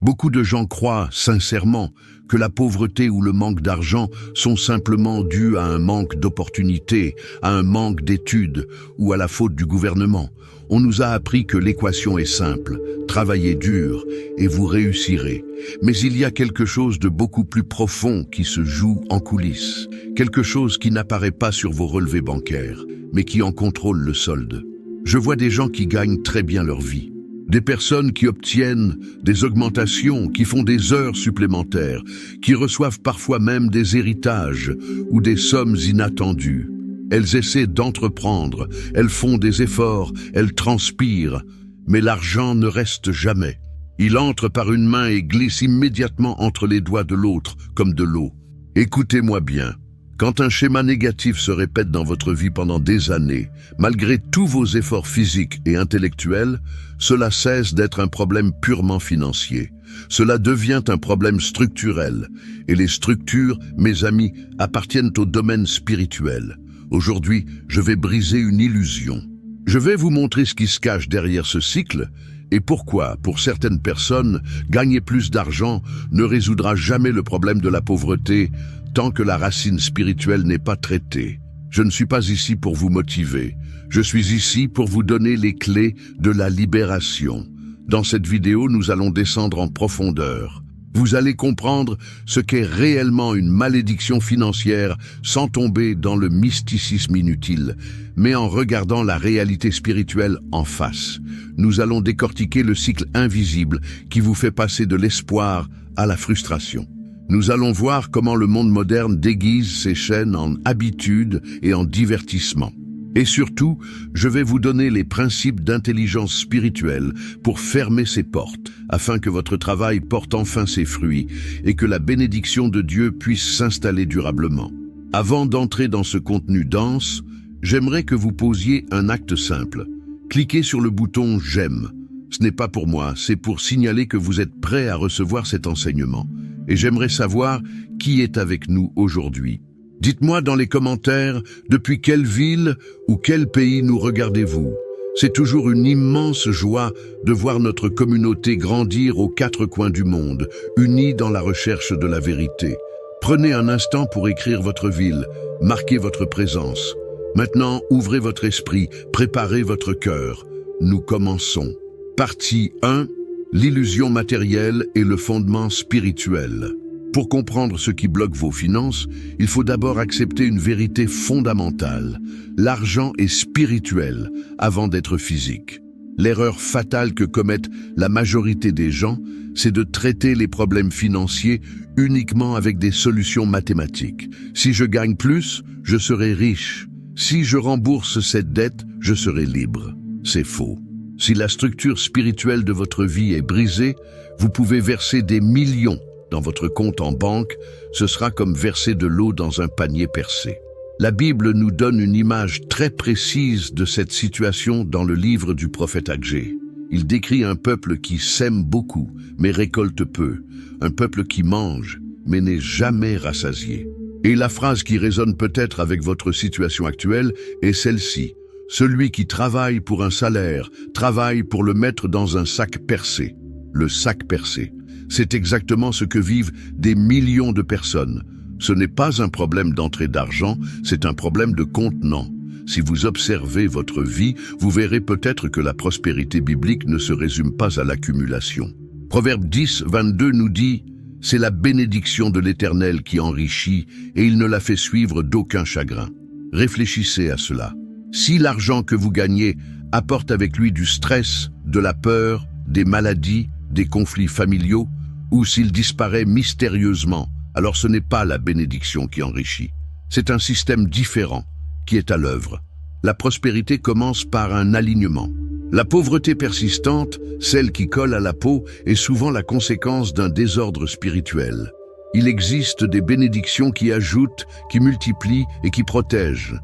Beaucoup de gens croient sincèrement que la pauvreté ou le manque d'argent sont simplement dus à un manque d'opportunités, à un manque d'études ou à la faute du gouvernement. On nous a appris que l'équation est simple, travaillez dur et vous réussirez. Mais il y a quelque chose de beaucoup plus profond qui se joue en coulisses, quelque chose qui n'apparaît pas sur vos relevés bancaires, mais qui en contrôle le solde. Je vois des gens qui gagnent très bien leur vie. Des personnes qui obtiennent des augmentations, qui font des heures supplémentaires, qui reçoivent parfois même des héritages ou des sommes inattendues. Elles essaient d'entreprendre, elles font des efforts, elles transpirent, mais l'argent ne reste jamais. Il entre par une main et glisse immédiatement entre les doigts de l'autre, comme de l'eau. Écoutez-moi bien. Quand un schéma négatif se répète dans votre vie pendant des années, malgré tous vos efforts physiques et intellectuels, cela cesse d'être un problème purement financier. Cela devient un problème structurel. Et les structures, mes amis, appartiennent au domaine spirituel. Aujourd'hui, je vais briser une illusion. Je vais vous montrer ce qui se cache derrière ce cycle et pourquoi, pour certaines personnes, gagner plus d'argent ne résoudra jamais le problème de la pauvreté tant que la racine spirituelle n'est pas traitée. Je ne suis pas ici pour vous motiver. Je suis ici pour vous donner les clés de la libération. Dans cette vidéo, nous allons descendre en profondeur. Vous allez comprendre ce qu'est réellement une malédiction financière sans tomber dans le mysticisme inutile, mais en regardant la réalité spirituelle en face. Nous allons décortiquer le cycle invisible qui vous fait passer de l'espoir à la frustration. Nous allons voir comment le monde moderne déguise ses chaînes en habitudes et en divertissement. Et surtout, je vais vous donner les principes d'intelligence spirituelle pour fermer ces portes, afin que votre travail porte enfin ses fruits et que la bénédiction de Dieu puisse s'installer durablement. Avant d'entrer dans ce contenu dense, j'aimerais que vous posiez un acte simple. Cliquez sur le bouton « J'aime ». Ce n'est pas pour moi, c'est pour signaler que vous êtes prêt à recevoir cet enseignement. Et j'aimerais savoir qui est avec nous aujourd'hui. Dites-moi dans les commentaires depuis quelle ville ou quel pays nous regardez-vous. C'est toujours une immense joie de voir notre communauté grandir aux quatre coins du monde, unie dans la recherche de la vérité. Prenez un instant pour écrire votre ville, marquez votre présence. Maintenant, ouvrez votre esprit, préparez votre cœur. Nous commençons. Partie 1. L'illusion matérielle et le fondement spirituel. Pour comprendre ce qui bloque vos finances, il faut d'abord accepter une vérité fondamentale. L'argent est spirituel avant d'être physique. L'erreur fatale que commettent la majorité des gens, c'est de traiter les problèmes financiers uniquement avec des solutions mathématiques. Si je gagne plus, je serai riche. Si je rembourse cette dette, je serai libre. C'est faux. Si la structure spirituelle de votre vie est brisée, vous pouvez verser des millions dans votre compte en banque, ce sera comme verser de l'eau dans un panier percé. La Bible nous donne une image très précise de cette situation dans le livre du prophète Agé. Il décrit un peuple qui sème beaucoup, mais récolte peu. Un peuple qui mange, mais n'est jamais rassasié. Et la phrase qui résonne peut-être avec votre situation actuelle est celle-ci. Celui qui travaille pour un salaire, travaille pour le mettre dans un sac percé. Le sac percé. C'est exactement ce que vivent des millions de personnes. Ce n'est pas un problème d'entrée d'argent, c'est un problème de contenant. Si vous observez votre vie, vous verrez peut-être que la prospérité biblique ne se résume pas à l'accumulation. Proverbe 10, 22 nous dit « C'est la bénédiction de l'Éternel qui enrichit et il ne la fait suivre d'aucun chagrin. » Réfléchissez à cela. Si l'argent que vous gagnez apporte avec lui du stress, de la peur, des maladies, des conflits familiaux, ou s'il disparaît mystérieusement, alors ce n'est pas la bénédiction qui enrichit. C'est un système différent qui est à l'œuvre. La prospérité commence par un alignement. La pauvreté persistante, celle qui colle à la peau, est souvent la conséquence d'un désordre spirituel. Il existe des bénédictions qui ajoutent, qui multiplient et qui protègent.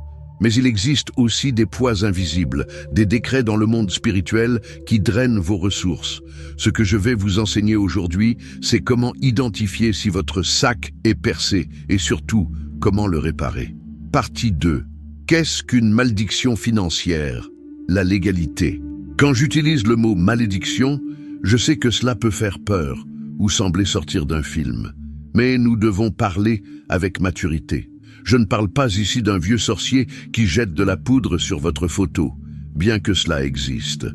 Mais il existe aussi des poids invisibles, des décrets dans le monde spirituel qui drainent vos ressources. Ce que je vais vous enseigner aujourd'hui, c'est comment identifier si votre sac est percé et surtout, comment le réparer. Partie 2. Qu'est-ce qu'une malédiction financière? La légalité. Quand j'utilise le mot malédiction, je sais que cela peut faire peur. ou sembler sortir d'un film. Mais nous devons parler avec maturité. Je ne parle pas ici d'un vieux sorcier qui jette de la poudre sur votre photo, bien que cela existe.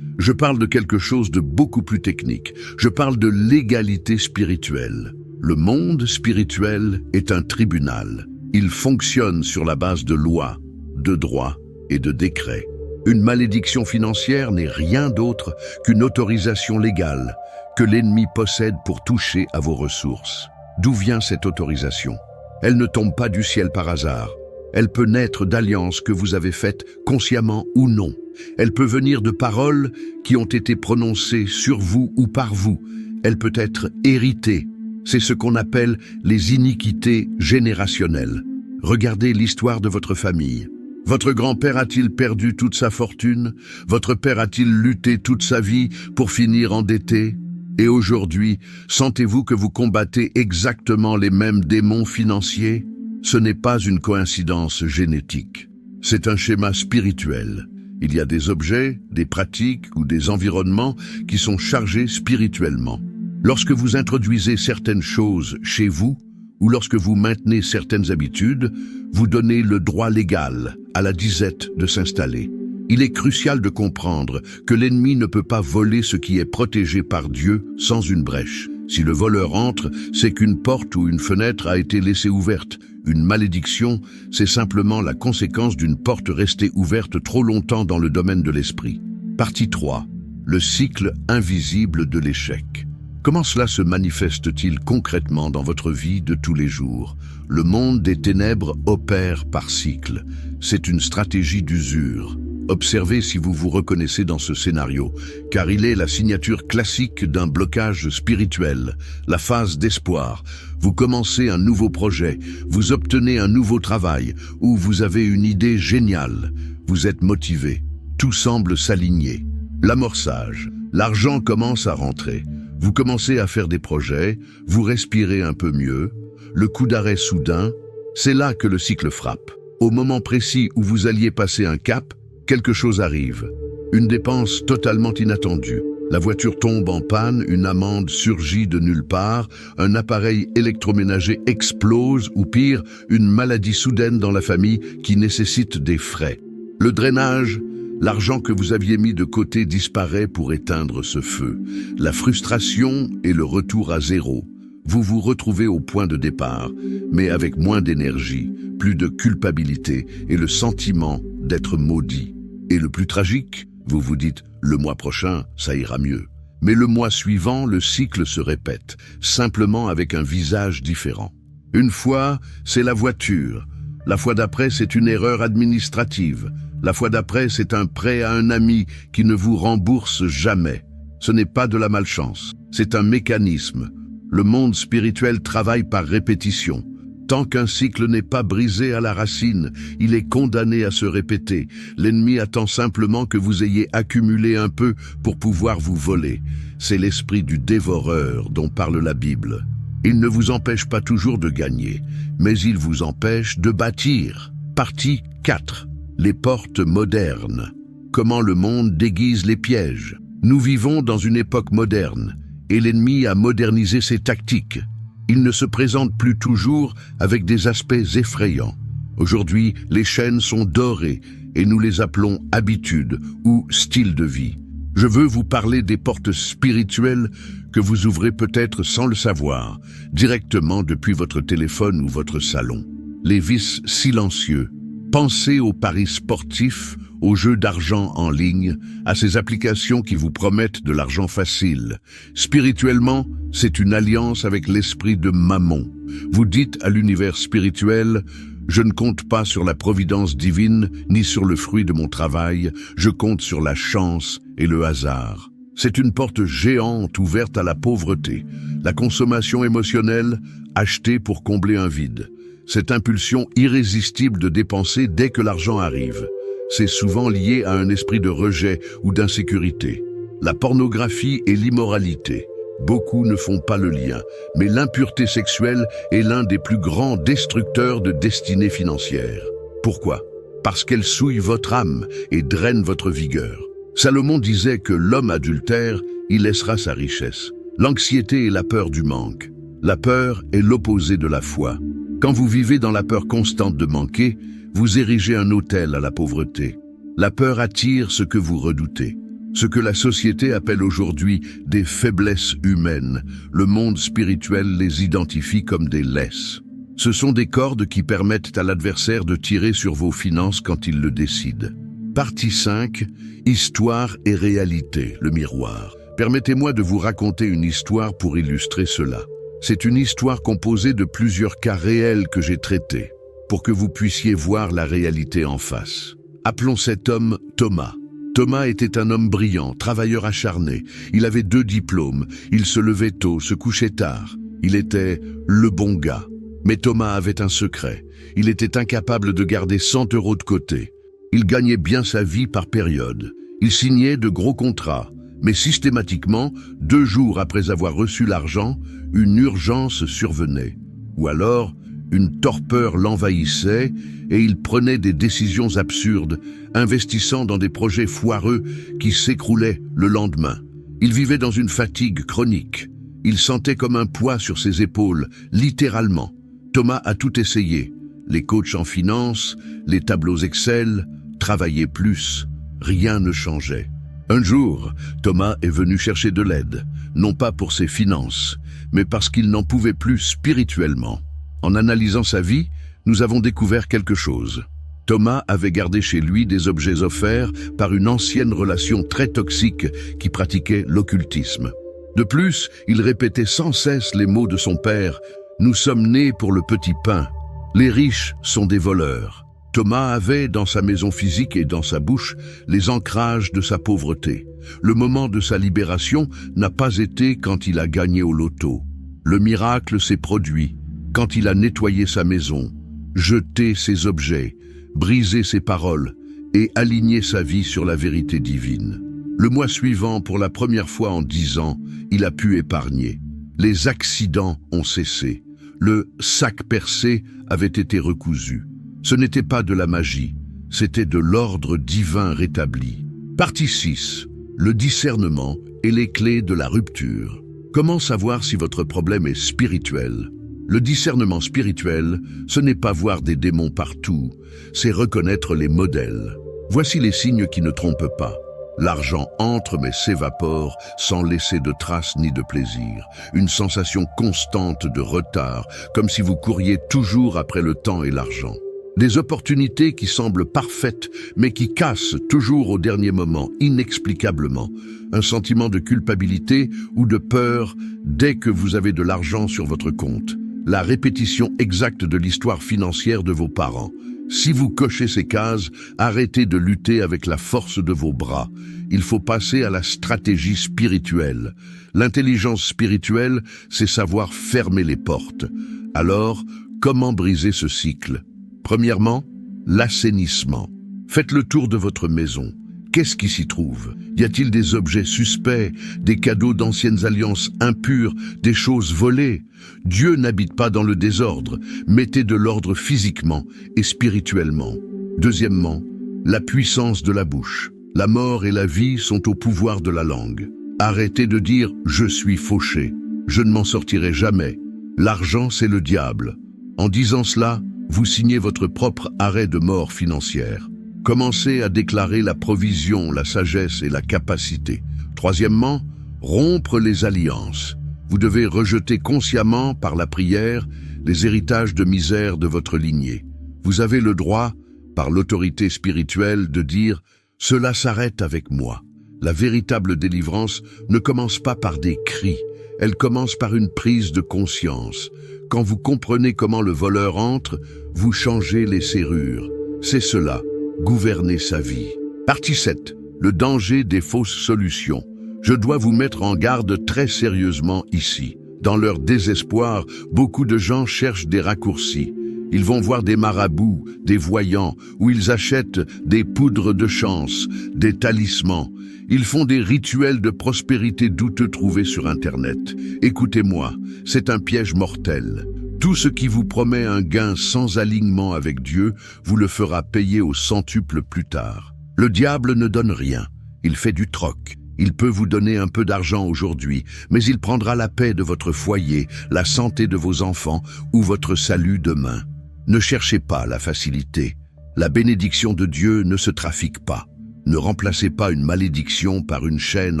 Je parle de quelque chose de beaucoup plus technique. Je parle de l'égalité spirituelle. Le monde spirituel est un tribunal. Il fonctionne sur la base de lois, de droits et de décrets. Une malédiction financière n'est rien d'autre qu'une autorisation légale que l'ennemi possède pour toucher à vos ressources. D'où vient cette autorisation? Elle ne tombe pas du ciel par hasard. Elle peut naître d'alliances que vous avez faites consciemment ou non. Elle peut venir de paroles qui ont été prononcées sur vous ou par vous. Elle peut être héritée. C'est ce qu'on appelle les iniquités générationnelles. Regardez l'histoire de votre famille. Votre grand-père a-t-il perdu toute sa fortune? Votre père a-t-il lutté toute sa vie pour finir endetté? Et aujourd'hui, sentez-vous que vous combattez exactement les mêmes démons financiers? Ce n'est pas une coïncidence génétique. C'est un schéma spirituel. Il y a des objets, des pratiques ou des environnements qui sont chargés spirituellement. Lorsque vous introduisez certaines choses chez vous, ou lorsque vous maintenez certaines habitudes, vous donnez le droit légal à la disette de s'installer. Il est crucial de comprendre que l'ennemi ne peut pas voler ce qui est protégé par Dieu sans une brèche. Si le voleur entre, c'est qu'une porte ou une fenêtre a été laissée ouverte. Une malédiction, c'est simplement la conséquence d'une porte restée ouverte trop longtemps dans le domaine de l'esprit. Partie 3. Le cycle invisible de l'échec. Comment cela se manifeste-t-il concrètement dans votre vie de tous les jours? Le monde des ténèbres opère par cycle. C'est une stratégie d'usure. Observez si vous vous reconnaissez dans ce scénario, car il est la signature classique d'un blocage spirituel, la phase d'espoir. Vous commencez un nouveau projet, vous obtenez un nouveau travail, ou vous avez une idée géniale. Vous êtes motivé. Tout semble s'aligner. L'amorçage. L'argent commence à rentrer. Vous commencez à faire des projets, vous respirez un peu mieux. Le coup d'arrêt soudain, c'est là que le cycle frappe. Au moment précis où vous alliez passer un cap, quelque chose arrive. Une dépense totalement inattendue. La voiture tombe en panne, une amende surgit de nulle part, un appareil électroménager explose ou pire, une maladie soudaine dans la famille qui nécessite des frais. Le drainage, l'argent que vous aviez mis de côté disparaît pour éteindre ce feu. La frustration et le retour à zéro. Vous vous retrouvez au point de départ, mais avec moins d'énergie, plus de culpabilité et le sentiment d'être maudit. Et le plus tragique, vous vous dites « le mois prochain, ça ira mieux ». Mais le mois suivant, le cycle se répète, simplement avec un visage différent. Une fois, c'est la voiture. La fois d'après, c'est une erreur administrative. La fois d'après, c'est un prêt à un ami qui ne vous rembourse jamais. Ce n'est pas de la malchance, c'est un mécanisme. Le monde spirituel travaille par répétition. Tant qu'un cycle n'est pas brisé à la racine, il est condamné à se répéter. L'ennemi attend simplement que vous ayez accumulé un peu pour pouvoir vous voler. C'est l'esprit du dévoreur dont parle la Bible. Il ne vous empêche pas toujours de gagner, mais il vous empêche de bâtir. Partie 4. Les portes modernes. Comment le monde déguise les pièges. Nous vivons dans une époque moderne, et l'ennemi a modernisé ses tactiques. Il ne se présente plus toujours avec des aspects effrayants. Aujourd'hui, les chaînes sont dorées, et nous les appelons habitudes ou style de vie. Je veux vous parler des portes spirituelles que vous ouvrez peut-être sans le savoir, directement depuis votre téléphone ou votre salon. Les vices silencieux. Pensez aux paris sportifs, aux jeux d'argent en ligne, à ces applications qui vous promettent de l'argent facile. Spirituellement, c'est une alliance avec l'esprit de Mammon. Vous dites à l'univers spirituel « Je ne compte pas sur la providence divine, ni sur le fruit de mon travail, je compte sur la chance et le hasard. » C'est une porte géante ouverte à la pauvreté, la consommation émotionnelle, achetée pour combler un vide. Cette impulsion irrésistible de dépenser dès que l'argent arrive. C'est souvent lié à un esprit de rejet ou d'insécurité. La pornographie et l'immoralité. Beaucoup ne font pas le lien, mais l'impureté sexuelle est l'un des plus grands destructeurs de destinée financière. Pourquoi? Parce qu'elle souille votre âme et draine votre vigueur. Salomon disait que l'homme adultère y laissera sa richesse. L'anxiété est la peur du manque. La peur est l'opposé de la foi. Quand vous vivez dans la peur constante de manquer, vous érigez un autel à la pauvreté. La peur attire ce que vous redoutez. Ce que la société appelle aujourd'hui des faiblesses humaines, le monde spirituel les identifie comme des laisses. Ce sont des cordes qui permettent à l'adversaire de tirer sur vos finances quand il le décide. Partie 5, Histoire et réalité, le miroir. Permettez-moi de vous raconter une histoire pour illustrer cela. C'est une histoire composée de plusieurs cas réels que j'ai traités, pour que vous puissiez voir la réalité en face. Appelons cet homme Thomas. Thomas était un homme brillant, travailleur acharné. Il avait 2 diplômes, il se levait tôt, se couchait tard. Il était le bon gars. Mais Thomas avait un secret. Il était incapable de garder 100 € de côté. Il gagnait bien sa vie par période. Il signait de gros contrats. Mais systématiquement, 2 jours après avoir reçu l'argent, une urgence survenait. Ou alors, une torpeur l'envahissait et il prenait des décisions absurdes, investissant dans des projets foireux qui s'écroulaient le lendemain. Il vivait dans une fatigue chronique. Il sentait comme un poids sur ses épaules, littéralement. Thomas a tout essayé. Les coachs en finance, les tableaux Excel, travailler plus. Rien ne changeait. Un jour, Thomas est venu chercher de l'aide, non pas pour ses finances, mais parce qu'il n'en pouvait plus spirituellement. En analysant sa vie, nous avons découvert quelque chose. Thomas avait gardé chez lui des objets offerts par une ancienne relation très toxique qui pratiquait l'occultisme. De plus, il répétait sans cesse les mots de son père « Nous sommes nés pour le petit pain. Les riches sont des voleurs. » Thomas avait, dans sa maison physique et dans sa bouche, les ancrages de sa pauvreté. Le moment de sa libération n'a pas été quand il a gagné au loto. Le miracle s'est produit quand il a nettoyé sa maison, jeté ses objets, brisé ses paroles et aligné sa vie sur la vérité divine. Le mois suivant, pour la première fois en 10 ans, il a pu épargner. Les accidents ont cessé. Le sac percé avait été recousu. Ce n'était pas de la magie, c'était de l'ordre divin rétabli. Partie 6. Le discernement et les clés de la rupture. Comment savoir si votre problème est spirituel ? Le discernement spirituel, ce n'est pas voir des démons partout, c'est reconnaître les modèles. Voici les signes qui ne trompent pas. L'argent entre mais s'évapore sans laisser de traces ni de plaisir. Une sensation constante de retard, comme si vous couriez toujours après le temps et l'argent. Des opportunités qui semblent parfaites, mais qui cassent toujours au dernier moment, inexplicablement. Un sentiment de culpabilité ou de peur dès que vous avez de l'argent sur votre compte. La répétition exacte de l'histoire financière de vos parents. Si vous cochez ces cases, arrêtez de lutter avec la force de vos bras. Il faut passer à la stratégie spirituelle. L'intelligence spirituelle, c'est savoir fermer les portes. Alors, comment briser ce cycle ? Premièrement, l'assainissement. Faites le tour de votre maison. Qu'est-ce qui s'y trouve? Y a-t-il des objets suspects, des cadeaux d'anciennes alliances impures, des choses volées? Dieu n'habite pas dans le désordre. Mettez de l'ordre physiquement et spirituellement. Deuxièmement, la puissance de la bouche. La mort et la vie sont au pouvoir de la langue. Arrêtez de dire « je suis fauché »,« je ne m'en sortirai jamais ». L'argent, c'est le diable. En disant cela, vous signez votre propre arrêt de mort financière. Commencez à déclarer la provision, la sagesse et la capacité. Troisièmement, rompre les alliances. Vous devez rejeter consciemment, par la prière, les héritages de misère de votre lignée. Vous avez le droit, par l'autorité spirituelle, de dire « cela s'arrête avec moi ». La véritable délivrance ne commence pas par des cris, elle commence par une prise de conscience. Quand vous comprenez comment le voleur entre, vous changez les serrures. C'est cela. Gouverner sa vie. Partie 7. Le danger des fausses solutions. Je dois vous mettre en garde très sérieusement ici. Dans leur désespoir, beaucoup de gens cherchent des raccourcis. Ils vont voir des marabouts, des voyants, ou ils achètent des poudres de chance, des talismans. Ils font des rituels de prospérité douteux trouvés sur Internet. Écoutez-moi, c'est un piège mortel. Tout ce qui vous promet un gain sans alignement avec Dieu vous le fera payer au centuple plus tard. Le diable ne donne rien, il fait du troc. Il peut vous donner un peu d'argent aujourd'hui, mais il prendra la paix de votre foyer, la santé de vos enfants ou votre salut demain. Ne cherchez pas la facilité. La bénédiction de Dieu ne se trafique pas. Ne remplacez pas une malédiction par une chaîne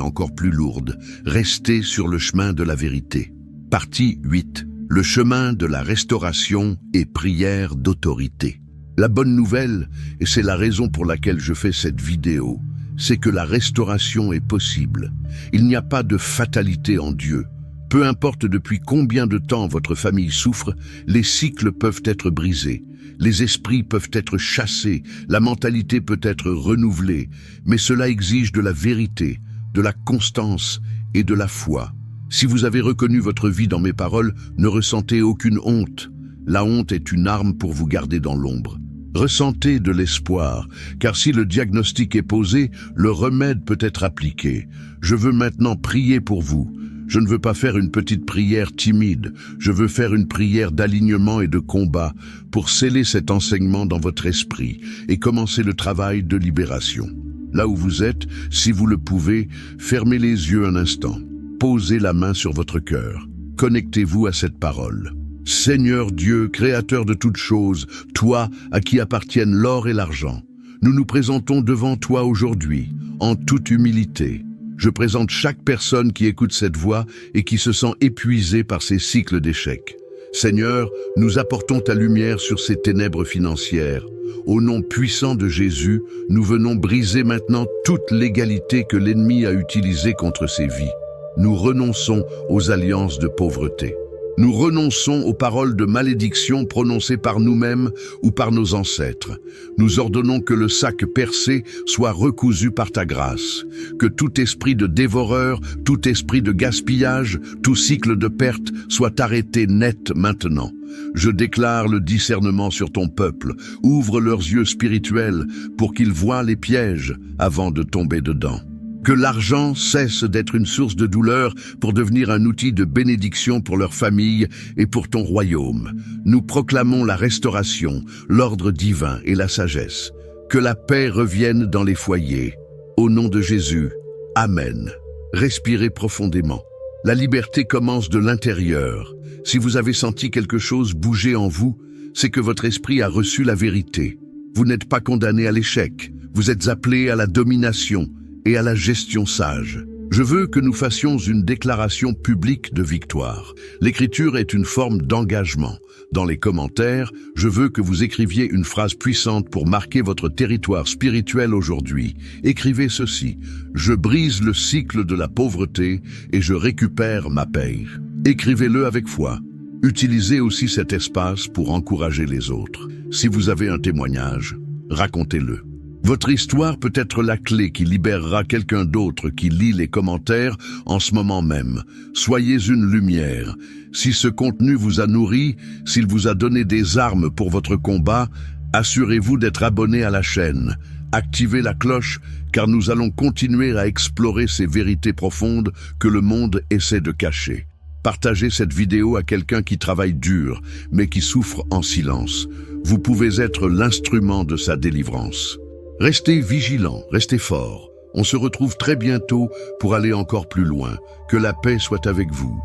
encore plus lourde. Restez sur le chemin de la vérité. Partie 8. Le chemin de la restauration et prière d'autorité. La bonne nouvelle, et c'est la raison pour laquelle je fais cette vidéo, c'est que la restauration est possible. Il n'y a pas de fatalité en Dieu. Peu importe depuis combien de temps votre famille souffre, les cycles peuvent être brisés. Les esprits peuvent être chassés, la mentalité peut être renouvelée, mais cela exige de la vérité, de la constance et de la foi. Si vous avez reconnu votre vie dans mes paroles, ne ressentez aucune honte. La honte est une arme pour vous garder dans l'ombre. Ressentez de l'espoir, car si le diagnostic est posé, le remède peut être appliqué. Je veux maintenant prier pour vous. Je ne veux pas faire une petite prière timide, je veux faire une prière d'alignement et de combat pour sceller cet enseignement dans votre esprit et commencer le travail de libération. Là où vous êtes, si vous le pouvez, fermez les yeux un instant. Posez la main sur votre cœur. Connectez-vous à cette parole. Seigneur Dieu, créateur de toutes choses, toi à qui appartiennent l'or et l'argent, nous nous présentons devant toi aujourd'hui, en toute humilité. Je présente chaque personne qui écoute cette voix et qui se sent épuisée par ces cycles d'échecs. Seigneur, nous apportons ta lumière sur ces ténèbres financières. Au nom puissant de Jésus, nous venons briser maintenant toute l'égalité que l'ennemi a utilisée contre ces vies. Nous renonçons aux alliances de pauvreté. Nous renonçons aux paroles de malédiction prononcées par nous-mêmes ou par nos ancêtres. Nous ordonnons que le sac percé soit recousu par ta grâce, que tout esprit de dévoreur, tout esprit de gaspillage, tout cycle de perte soit arrêté net maintenant. Je déclare le discernement sur ton peuple. Ouvre leurs yeux spirituels pour qu'ils voient les pièges avant de tomber dedans. Que l'argent cesse d'être une source de douleur pour devenir un outil de bénédiction pour leur famille et pour ton royaume. Nous proclamons la restauration, l'ordre divin et la sagesse. Que la paix revienne dans les foyers. Au nom de Jésus, Amen. Respirez profondément. La liberté commence de l'intérieur. Si vous avez senti quelque chose bouger en vous, c'est que votre esprit a reçu la vérité. Vous n'êtes pas condamné à l'échec. Vous êtes appelé à la domination et à la gestion sage. Je veux que nous fassions une déclaration publique de victoire. L'écriture est une forme d'engagement. Dans les commentaires, je veux que vous écriviez une phrase puissante pour marquer votre territoire spirituel aujourd'hui. Écrivez ceci: je brise le cycle de la pauvreté et je récupère ma paix. Écrivez-le avec foi. Utilisez aussi cet espace pour encourager les autres. Si vous avez un témoignage, racontez-le. Votre histoire peut être la clé qui libérera quelqu'un d'autre qui lit les commentaires en ce moment même. Soyez une lumière. Si ce contenu vous a nourri, s'il vous a donné des armes pour votre combat, assurez-vous d'être abonné à la chaîne. Activez la cloche, car nous allons continuer à explorer ces vérités profondes que le monde essaie de cacher. Partagez cette vidéo à quelqu'un qui travaille dur, mais qui souffre en silence. Vous pouvez être l'instrument de sa délivrance. Restez vigilants, restez forts. On se retrouve très bientôt pour aller encore plus loin. Que la paix soit avec vous.